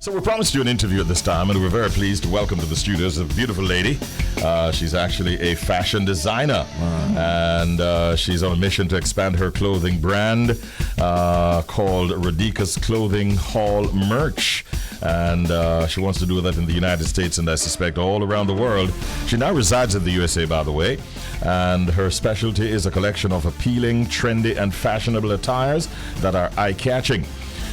So we promised you an interview at this time, and we're very pleased to welcome to the studios a beautiful lady. She's actually a fashion designer, and she's on a mission to expand her clothing brand called Rodica's Clothing Hall Merch. And she wants to do that in the United States and I suspect all around the world. She now resides in the USA, by the way, and her specialty is a collection of appealing, trendy, and fashionable attires that are eye-catching.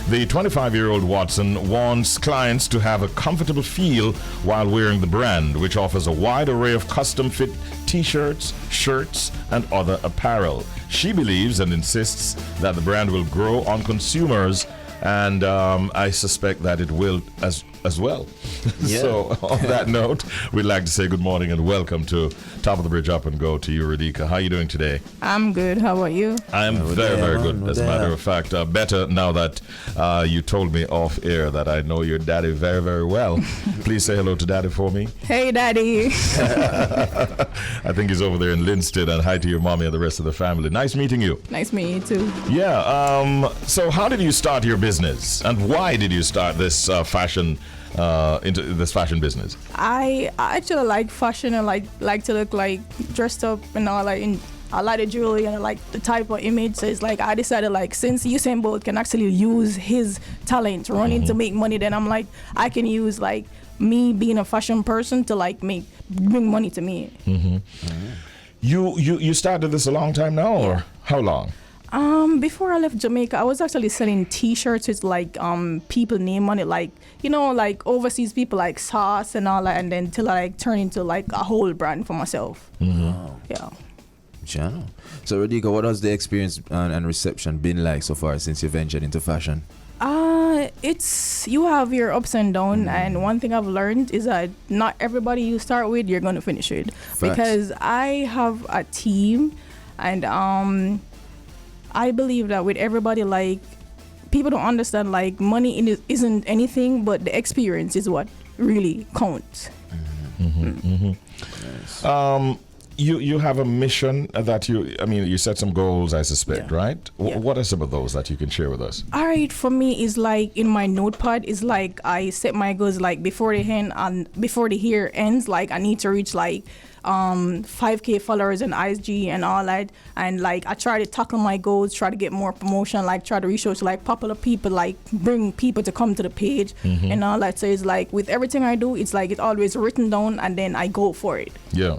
The 25-year-old Watson wants clients to have a comfortable feel while wearing the brand, which offers a wide array of custom-fit t-shirts, shirts, and other apparel. She believes and insists that the brand will grow on consumers, and I suspect that it will as well. Yeah. So on that note, we'd like to say good morning and welcome to Top of the Bridge Up and Go to you, Rodica. How are you doing today? I'm good. How about you? I'm very good. As a matter of fact, better now that you told me off air that I know your daddy very, very well. Please say hello to daddy for me. Hey, daddy. I think he's over there in Linstead, and hi to your mommy and the rest of the family. Nice meeting you. Nice meeting you too. Yeah. So how did you start your business, and why did you start this into this fashion business? I actually like fashion and like to look like dressed up and all like. I like the jewelry and I like the type of image. So it's like I decided like since Usain Bolt can actually use his talent running to make money, then I'm like I can use like me being a fashion person to like bring money to me. You started this a long time now, or how long? Before I left Jamaica, I was actually selling T-shirts with like people name on it, like like overseas people like Sauce and all that, and then till I like turn into like a whole brand for myself. Wow. Yeah. Channel. So Rodica, what has the experience and reception been like so far since you ventured into fashion? It's you have your ups and downs, and one thing I've learned is that not everybody you start with you're gonna finish with. Facts. Because I have a team, and I believe that with everybody, like people don't understand like money isn't anything, but the experience is what really counts. Nice. You have a mission that you set some goals, I suspect, right? What are some of those that you can share with us? All right, for me is like in my notepad is like I set my goals like before the year ends, like I need to reach like 5K followers on IG and all that, and like I try to tackle my goals, try to get more promotion, like try to reach out to like popular people, like bring people to come to the page and all that. So it's like with everything I do, it's like it's always written down and then I go for it. Yeah.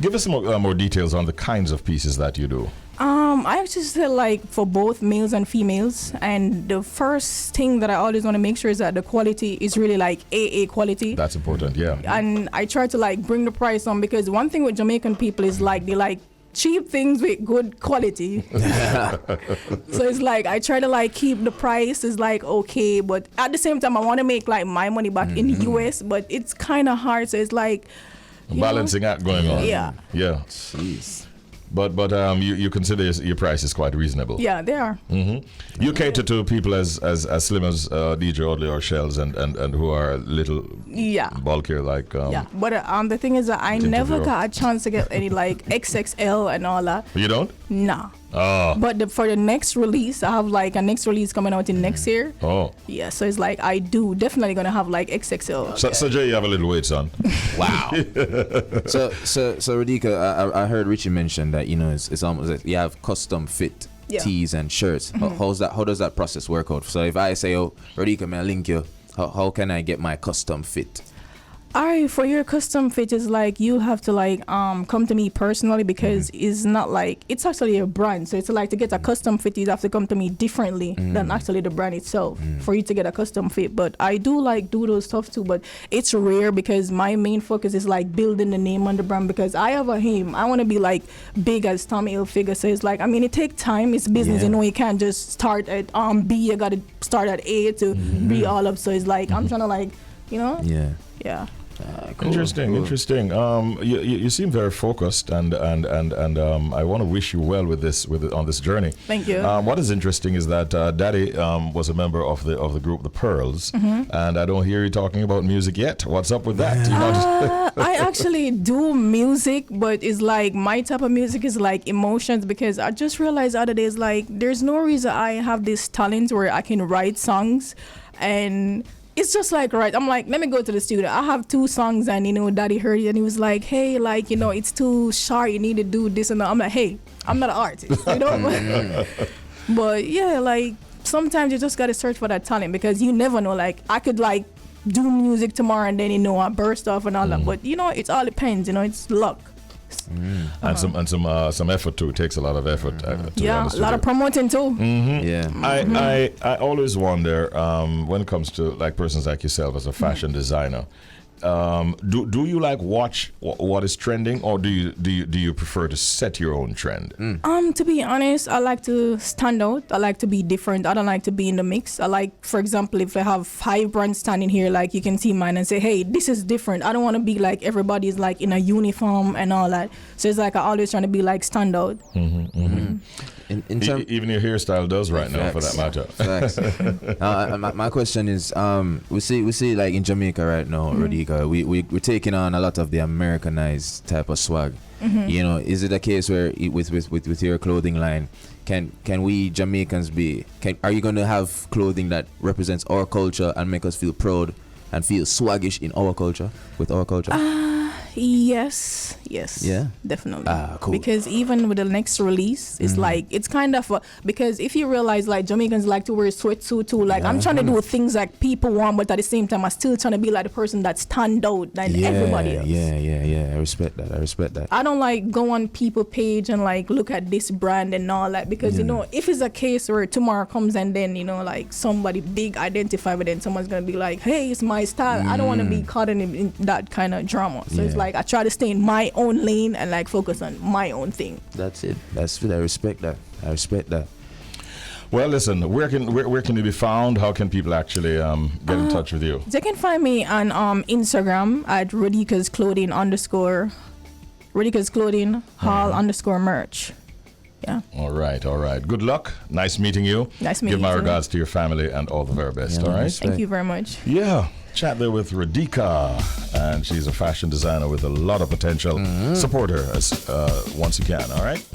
Give us some more details on the kinds of pieces that you do. I actually sell like for both males and females, and the first thing that I always want to make sure is that the quality is really like AA quality. That's important, yeah. And I try to like bring the price on, because one thing with Jamaican people is like they like cheap things with good quality. So it's like I try to like keep the price is like okay, but at the same time I want to make like my money back in the US, but it's kind of hard. So it's like balancing act going on. Yeah. Jeez. But you consider your price is quite reasonable. Yeah, they are. You cater to people as slim as DJ Audley or Shells and who are a little bulkier like. But the thing is that I never got a chance to get any like XXL and all that. You don't? Nah. Oh. But for the next release, I have like a next release coming out in next year. Oh. Yeah, so it's like I do definitely gonna have like XXL. So Jay, you have a little weight, son. Wow. so Rodica, I heard Richie mention that it's almost like you have custom fit tees and shirts. How does that process work out? So if I say, oh Rodica, may I link you? How can I get my custom fit? Alright, for your custom fit is like you have to like come to me personally, because it's not like it's actually a brand. So it's like to get a custom fit you have to come to me differently than actually the brand itself for you to get a custom fit. But I do like do those stuff too, but it's rare because my main focus is like building the name on the brand, because I have a aim. I want to be like big as Tommy Hilfiger. So it's like it takes time. It's business. You can't just start at B. You got to start at A to be all up. So it's like I'm trying to like Yeah. Cool, interesting. You seem very focused, and I want to wish you well on this journey. Thank you. What is interesting is that Daddy was a member of the group The Pearls, and I don't hear you talking about music yet. What's up with that? I actually do music, but it's like my type of music is like emotions, because I just realized the other day is like there's no reason I have this talent where I can write songs and it's just like, right, I'm like, let me go to the studio. I have 2 songs and, Daddy heard it and he was like, hey, like, it's too short. You need to do this and that. I'm like, hey, I'm not an artist, But yeah, like, sometimes you just got to search for that talent because you never know. Like, I could, like, do music tomorrow and then, I burst off and all that. But, it all depends, it's luck. And some effort too. It takes a lot of effort. A lot of promoting too. Yeah. I always wonder when it comes to like persons like yourself as a fashion designer. Do you like watch what is trending, or do you prefer to set your own trend? To be honest, I like to stand out. I like to be different. I don't like to be in the mix. I like, for example, if I have 5 brands standing here, like you can see mine and say, hey, this is different. I don't want to be like everybody's like in a uniform and all that. So it's like I always trying to be like stand out. Even your hairstyle does right now, for that matter. Facts. My question is, we see like in Jamaica right now, Rodica, we're taking on a lot of the Americanized type of swag. Is it a case where with your clothing line, can we Jamaicans are you going to have clothing that represents our culture and make us feel proud and feel swaggish in our culture, with our culture? Yes. Yeah, definitely. Cool. Because even with the next release, it's like it's kind of because if you realize like Jamaicans like to wear sweatsuit too. Like I'm trying to do things like people want, but at the same time I'm still trying to be like the person that stand out than everybody else. Yeah. I respect that. I don't like go on people page and like look at this brand and all that because if it's a case where tomorrow comes and then like somebody big identify with it, and someone's gonna be like, hey, it's my style. I don't want to be caught in that kind of drama. So it's like I try to stay in my own lane and like focus on my own thing. That's it. That's it. I respect that. Well, listen, where can you be found? How can people actually get in touch with you? They can find me on Instagram at Rodica's Clothing _ Rodica's Clothing Hall _ merch. Yeah. All right. Good luck. Nice meeting you. Nice meeting you. Give my regards to your family and all the very best. All right. Thank you very much. Yeah. Chat there with Rodica, and she's a fashion designer with a lot of potential. Support her once you can. All right.